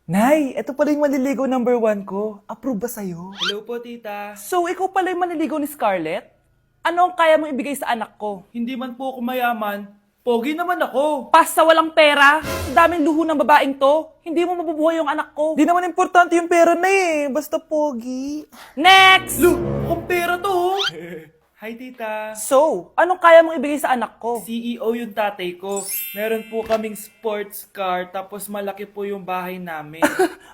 Nay, ito pala yung manliligaw number 1 ko. Approve ba sa'yo? Hello po, tita. So, ikaw pala yung manliligaw ni Scarlett? Ano ang kaya mong ibigay sa anak ko? Hindi man po ako mayaman, pogi naman ako. Pas sa walang pera? Sa daming luho ng babaeng to? Hindi mo mabubuhay yung anak ko. Di naman importante yung pera na eh. Basta pogi. Next! Lu, kung pera to, oh. Hi, tita. So, anong kaya mong ibigay sa anak ko? CEO yung tatay ko. Meron po kaming sports car, tapos malaki po yung bahay namin.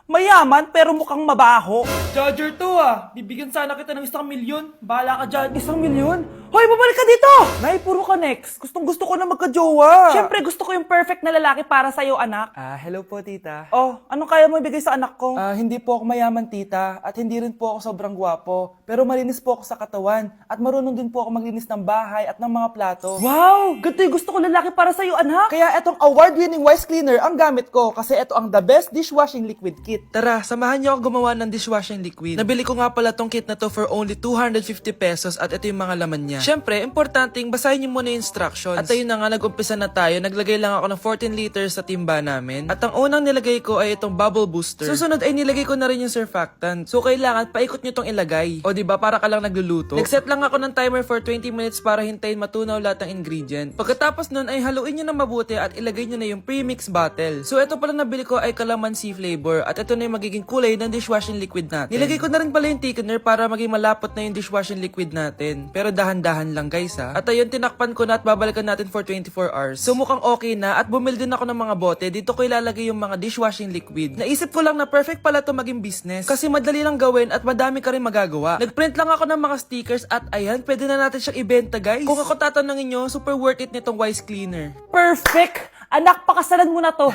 Mayaman pero mukhang mabaho. Charger to ah. Bibigyan sana kita ng 1,000,000. Bahala ka dyan. 1,000,000? Hoy, babalik ka dito! Nay, puro ka next. Gustong gusto ko na magka-jowa. Siyempre, gusto ko yung perfect na lalaki para sa'yo, anak. Hello po, tita. Oh, anong kaya mo ibigay sa anak ko? Hindi po ako mayaman, tita. At hindi rin po ako sobrang gwapo. Pero malinis po ako sa katawan. At marunong din po ako maglinis ng bahay at ng mga plato. Wow! Ganito yung gusto ko lalaki para sa'yo, anak. Kaya etong award-winning Wise Cleaner ang gamit ko kasi ito ang the best dishwashing liquid kit. Tara, samahan niyo ako gumawa ng dishwashing liquid. Nabili ko nga pala tong kit na to for only 250 pesos at ito yung mga laman niya. Siyempre, importanteng basahin niyo muna yung instructions. At ayun na nga, nag-umpisa na tayo. Naglagay lang ako ng 14 liters sa timba namin. At ang unang nilagay ko ay itong bubble booster. Susunod ay nilagay ko na rin yung surfactant. So kailangan paikot niyo tong ilagay. O diba, para ka lang nagluluto. Nag-set lang ako ng timer for 20 minutes para hintayin matunaw lahat ng ingredient. Pagkatapos nun ay haluin niyo na mabuti at ilagay niyo na yung premix bottle. So ito pala nabili ko ay calamansi flavor at ito na yung magiging kulay ng dishwashing liquid natin. Nilagay ko na rin pala yung thickener para maging malapot na yung dishwashing liquid natin. Pero dahan-dahan lang guys ha. At ayun, tinakpan ko na at babalikan natin for 24 hours. So mukhang okay na at bumili din ako ng mga bote. Dito ko ilalagay yung mga dishwashing liquid. Naisip ko lang na perfect pala to maging business kasi madali lang gawin at madami ka rin magagawa. Nagprint lang ako ng mga stickers at ayan, pwede na natin siyang ibenta guys. Kung ako tatanungin nyo, super worth it nitong Wise Cleaner. Perfect! Anak, pakasalan mo na to.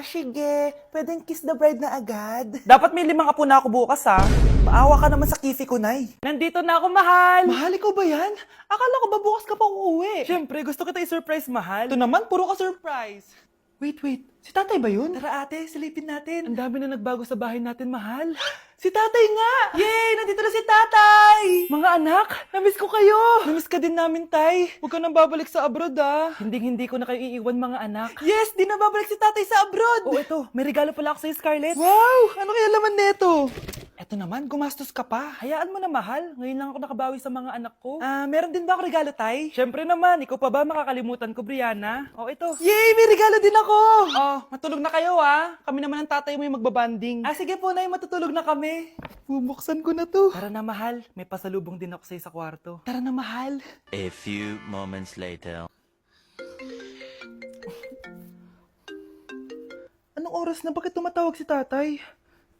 Sige. Pwedeng kiss the bride na agad. Dapat may 5 apo na ako bukas, ha? Maawa ka naman sa kifi ko, Nay. Nandito na ako, mahal. Mahal, ikaw ba yan? Akala ko ba bukas ka pa uuwi? Siyempre, gusto kita i-surprise, mahal. Ito naman, puro ka surprise. Wait. Si tatay ba yun? Tara ate, silipin natin. Ang dami na nagbago sa bahay natin, mahal. Si tatay nga! Yay! Nandito na si tatay! Mga anak, namiss ko kayo. Namiss ka din namin, tay. Huwag ka nang babalik sa abroad, ah. Hindi ko na kayo iiwan, mga anak. Yes, di na babalik si tatay sa abroad. Oh, ito, may regalo pala ako sa'yo, Scarlett. Wow! Ano kaya laman neto? Eto naman, gumastos ka pa. Hayaan mo na, mahal. Ngayon lang ako nakabawi sa mga anak ko. Meron din ba ako regalo, tay? Siyempre naman, ikaw pa ba makakalimutan ko, Brianna? Oh, ito. Yay! May regalo din ako! Oh, matulog na kayo, ah. Kami naman ang tatay mo yung magbabanding. Sige po, Nay, matutulog na kami. Bubuksan ko na to. Tara na, mahal. May pasalubong din ako sa'yo sa kwarto. Tara na, mahal. A few moments later. Anong oras na? Bakit tumatawag si tatay?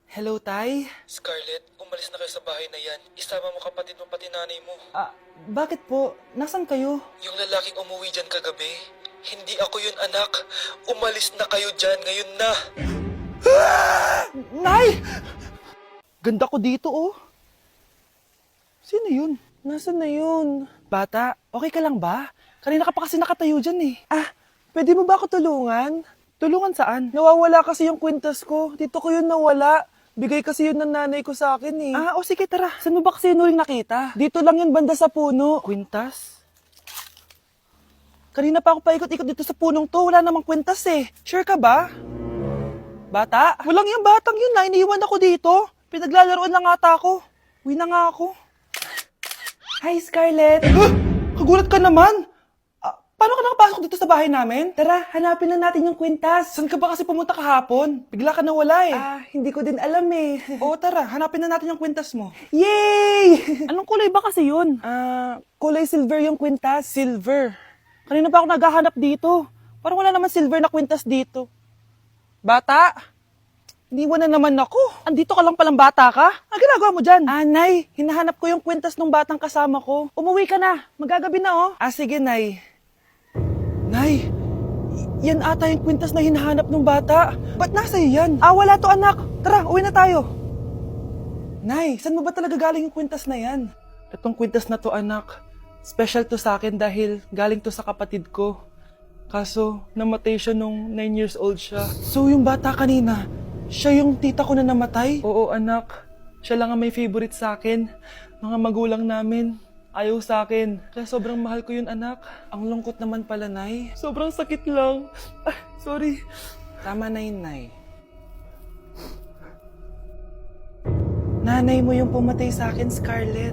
Hello, tay? Scarlett, umalis na kayo sa bahay na yan. Isama mo kapatid mo pati nanay mo. Bakit po? Nasaan kayo? Yung lalaking umuwi dyan kagabi, hindi ako yun, anak. Umalis na kayo dyan ngayon na. Nay! Ganda ko dito, oh. Sino yun? Nasaan na yun? Bata, okay ka lang ba? Kanina ka pa kasi nakatayo dyan eh. Pwede mo ba ako tulungan? Tulungan saan? Nawawala kasi yung kwintas ko. Dito ko yun nawala. Bigay kasi yun ng nanay ko sa akin eh. Sige tara. Saan mo ba kasi yun uling nakita? Dito lang yun banda sa puno. Kwintas? Kanina pa ako paikot-ikot dito sa punong to. Wala namang kwintas eh. Sure ka ba? Bata? Walang yung batang yun na. Iniiwan ako dito. Pinaglalaroan lang ata ako. Uwi na nga ako. Hi, Scarlett. Kagulat ka naman. Paano ka nakapasok dito sa bahay namin? Tara, hanapin lang natin yung kwintas. Saan ka ba kasi pumunta kahapon? Bigla ka nawala eh. Hindi ko din alam eh. Oo, tara, hanapin na natin yung kwintas mo. Yay! Anong kulay ba kasi yun? Kulay silver yung kwintas. Silver? Kanina pa ako naghahanap dito. Parang wala naman silver na kwintas dito. Bata? Iniwan na naman ako. Andito ka lang palang bata ka? Ang ginagawa mo dyan? Nay, hinahanap ko yung kwintas ng batang kasama ko. Umuwi ka na. Magagabi na oh. Sige, Nay. Nay, yan ata yung kwintas na hinahanap ng bata. Ba't nasa iyo yan? Wala to anak. Tara, uwi na tayo. Nay, saan mo ba talaga galing yung kwintas na yan? Itong kwintas na to anak, special to sa akin dahil galing to sa kapatid ko. Kaso, namatay siya nung 9 years old siya. So yung bata kanina, siya yung tita ko na namatay? Oo anak, siya lang ang may favorite sa akin. Mga magulang namin. Ayaw sa akin. Kaya sobrang mahal ko yun, anak. Ang lungkot naman pala, Nay. Sobrang sakit lang. Sorry. Tama na yun, Nay. Nanay mo yung pumatay sa akin, Scarlett.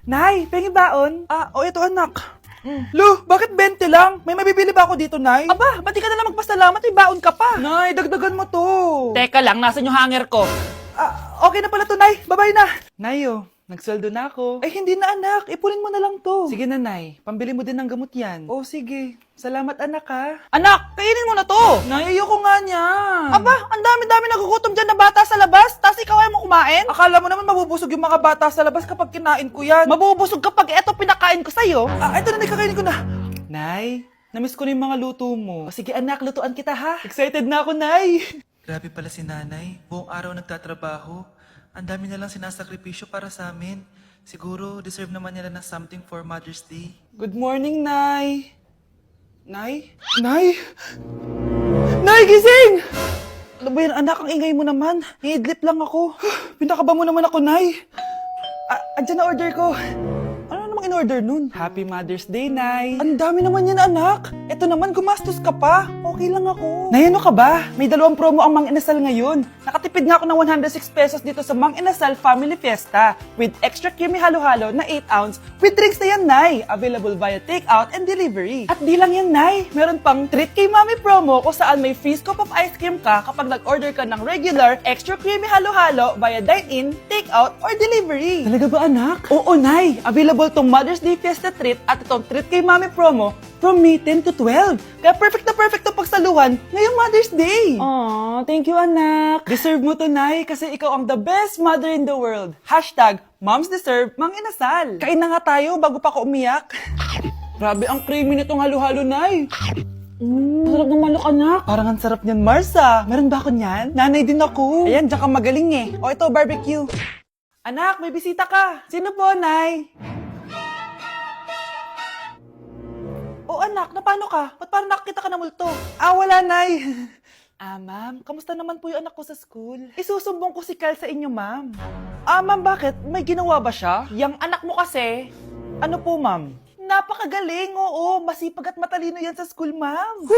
Nay, pengi baon? Ito anak. Lo, bakit 20 lang? May mabibili ba ako dito, Nay? Aba, ba't di ka na lang magpasalamat? May baon ka pa. Nay, dagdagan mo to. Teka lang, nasan yung hanger ko? Okay na pala to, Nay. Babay na. Nayo, nagsweldo na ako. Ay, hindi na, anak. Ipunin mo na lang to. Sige na, Nay. Pambili mo din ng gamot yan. Oh, sige. Salamat, anak, ha. Anak, kainin mo na to! Nay, ayoko nga niyan. Aba, ang dami-dami nagugutom dyan na bata sa labas, tas ikaw ay mo kumain? Akala mo naman mabubusog yung mga bata sa labas kapag kinain ko yan. Mabubusog kapag eto pinakain ko sa'yo. Ito na, Nay, kakainin ko na. Nay, namiss ko na yung mga luto mo. O, sige, anak, lutuan kita, ha. Excited na ako, Nay. Grabe pala si nanay. Buong araw nagtatrabaho. Ang dami na lang sinasakripisyo para sa amin. Siguro, deserve naman nila ng something for Mother's Day. Good morning, Nay. Nay? Nay? Nay, gising! Ano ba yan, anak? Ang ingay mo naman. Iidlip lang ako. Pinakaba mo naman ako, Nay. Andyan na order ko. Ano namang in-order nun? Happy Mother's Day, Nay. Ang dami naman yan, anak. Ito naman, gumastos ka pa. Okay lang ako. Nay, ano ka ba? May 2 promo ang Mang Inasal ngayon. Nakatipid nga ako ng 106 pesos dito sa Mang Inasal Family Fiesta with extra creamy halo-halo na 8 ounce with drinks na yan, Nay. Available via takeout and delivery. At di lang yan, Nay. Meron pang Treat Kay Mami promo kung saan may free scoop of ice cream ka kapag nag-order ka ng regular extra creamy halo-halo via dine-in, takeout, or delivery. Talaga ba, anak? Oo, Nay. Available tong Mother's Day Fiesta Treat at itong Treat Kay Mami promo from May 10 to 12. Kaya perfect na perfect to pagsaluhan ngayong Mother's Day. Aw, thank you, anak. Deserve mo to, Nay, kasi ikaw ang the best mother in the world. Hashtag, Moms Deserve Mang Inasal. Kain na nga tayo bago pa ako umiyak. Grabe ang creamy nitong halo-halo, Nay. Sarap ng manok, anak. Parang ang sarap niyan, Marsa. Meron ba ako niyan? Nanay din ako. Ayan, diyan ka magaling eh. O ito, barbecue. Anak, may bisita ka. Sino po, Nay? O anak, napano ka? Ba't parang nakakita ka na multo? Wala, Nay. Ma'am, kamusta naman po yung anak ko sa school? Isusumbong ko si Kyle sa inyo, ma'am. Ma'am, bakit? May ginawa ba siya? Yang anak mo kasi, Ano po, ma'am? Napakagaling, oo. Masipag at matalino yan sa school, ma'am.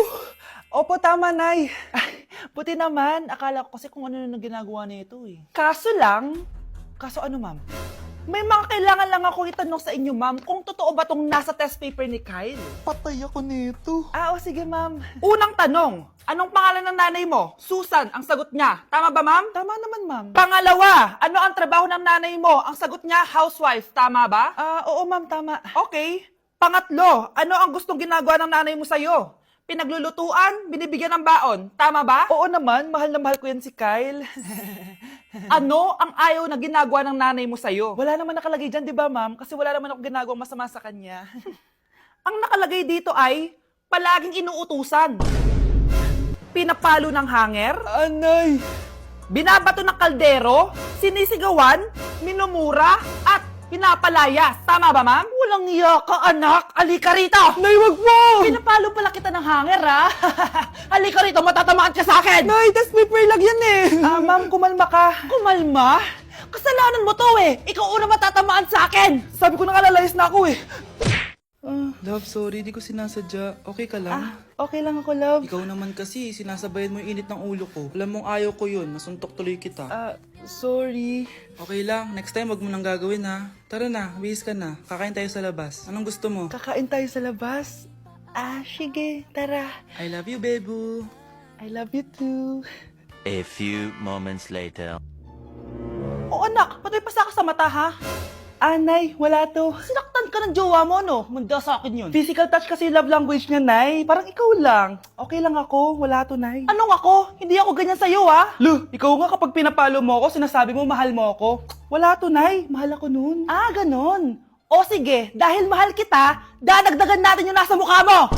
Opo, tama, Nay. Ay, buti naman. Akala ko kasi kung ano na ginagawa nito eh. kaso lang, Kaso ano, ma'am? may mga kailangan lang ako itanong sa inyo, ma'am, kung totoo ba tong nasa test paper ni Kyle? Patay ako nito. Sige, ma'am. Unang tanong, anong pangalan ng nanay mo? Susan, ang sagot niya. Tama ba, ma'am? Tama naman, ma'am. Pangalawa, ano ang trabaho ng nanay mo? Ang sagot niya, housewife. Tama ba? Oo, ma'am, tama. Okay. Pangatlo, ano ang gustong ginagawa ng nanay mo sa'yo? Pinaglulutuan, binibigyan ng baon. Tama ba? Oo naman, mahal na mahal ko yan si Kyle. Ano ang ayaw na ginagawa ng nanay mo sa'yo? Wala naman nakalagay dyan, di ba, ma'am? Kasi wala naman ako ginagawang masama sa kanya. Ang nakalagay dito ay palaging inuutusan. Pinapalo ng hanger, Anay! binabato ng kaldero, sinisigawan, minumura, at pinapalayas. Tama ba, ma'am? Walang iya ka, anak. Halika rito! Nay, wag mo! Pinapalo pala kita ng hanger, ha? Halika rito, matatamaan ka sa akin! Nay, test paper lang yan eh! Ma'am, kumalma ka. Kumalma? Kasalanan mo to eh! Ikaw una matatamaan sa akin! Sabi ko na lalayas na ako eh. Love, sorry. Di ko sinasadya. Okay ka lang? Okay lang ako, love. Ikaw naman kasi, sinasabayan mo yung init ng ulo ko. Alam mong ayaw ko yun. Nasuntok tuloy kita. Sorry. Okay lang. Next time, wag mo nang gagawin ha. Tara na, bihis ka na. Kakain tayo sa labas. Anong gusto mo? Kakain tayo sa labas. Sige, tara. I love you, Bebu. I love you too. A few moments later. O anak, ba't may pasa ka sa mata, ha? Nay, wala to. Sinaktan ka ng jowa mo, no? Manda sa akin yun. Physical touch kasi yung love language niya, Nay. Parang ikaw lang. Okay lang ako. Wala to, Nay. Anong ako? Hindi ako ganyan sa'yo, ha? Lu, ikaw nga kapag pinapalo mo ako, sinasabi mo mahal mo ako. Wala to, Nay. Mahal ako nun. Ganon. O sige, dahil mahal kita, dadagdagan natin yung nasa mukha mo!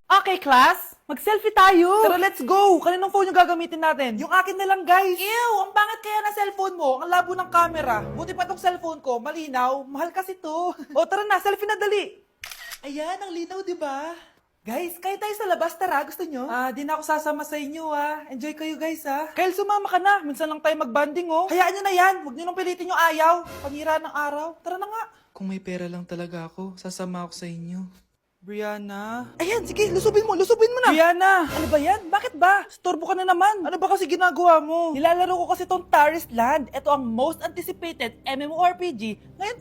Okay, class? Mag-selfie tayo. Tara, let's go. Kaninong phone yung gagamitin natin? Yung akin na lang, guys. Ew, ang pangit kaya na cellphone mo. Ang labo ng camera. Buti pa tong cellphone ko. Malinaw. Mahal kasi to. O, tara na. Selfie na dali. Ayan, ang linaw, di ba? Guys, kayo tayo sa labas. Tara, gusto nyo? Di na ako sasama sa inyo, Enjoy kayo, guys, Kyle, sumama ka na. Minsan lang tayo mag-banding, Hayaan nyo na yan. Huwag nyo nang pilitin yung ayaw. Panira ng araw. Tara na nga. Kung may pera lang talaga ako, sasama ako sa inyo. Brianna? Ayan, sige, lusubin mo na. Brianna! Ano ba yan? Bakit ba? Storbo ka na naman. Ano ba kasi ginagawa mo? Nilalaro ko kasi tong Taris Land. Ito ang most anticipated MMORPG ngayon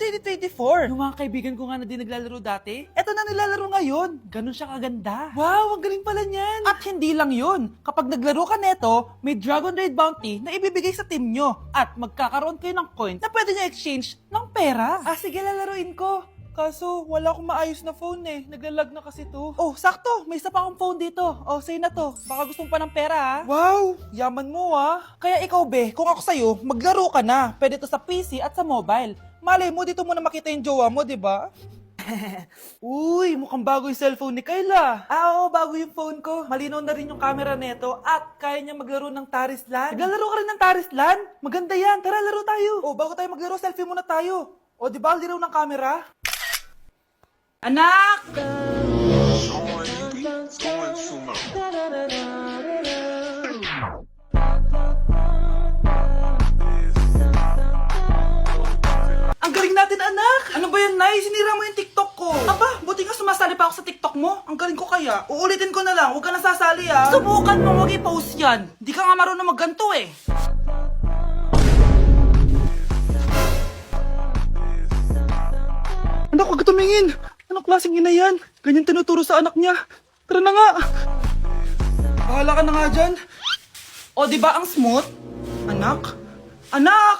2024. Yung mga kaibigan ko nga na di naglalaro dati, ito na nilalaro ngayon. Ganun siya kaganda. Wow, ang galing pala niyan. At hindi lang yun. Kapag naglaro ka neto, may Dragon Raid Bounty na ibibigay sa team nyo. At magkakaroon kayo ng coin na pwede nyo exchange ng pera. Ah, sige, lalaruin ko. Kaso, wala akong maayos na phone eh. Naglalag na kasi to. Oh, sakto! May isa pa akong phone dito. Oh, sa'yo na to. Baka gusto mo pa ng pera ha. Wow! Yaman mo ha. Kaya ikaw be, kung ako sa'yo, maglaro ka na. Pwede to sa PC at sa mobile. Malay mo, dito mo na makita yung jowa mo, di ba? Uy, mukhang bago yung cellphone ni Kayla. Ah, oo, bago yung phone ko. Malinaw na rin yung camera neto at kaya niya maglaro ng Taris Land. Naglalaro ka rin ng Taris Land? Maganda yan. Tara, laro tayo. Oh, bago tayo maglaro, selfie muna tayo. O, di ba, linaw ng camera? Anak! Ang galing natin, anak! Ano ba yan, Nay? Sinira mo yung TikTok ko. Aba, buti nga sumasali pa ako sa TikTok mo. Ang galing ko kaya. Uulitin ko na lang. Huwag ka nasasali, ah. Subukan mo, huwag i-post yan. Di ka nga marunong magganto, eh. Anak, huwag tumingin. Anong klaseng ina yan? Ganyan tinuturo sa anak niya. Tara na nga. Bahala ka na nga dyan. O, di ba ang smooth? Anak? Anak!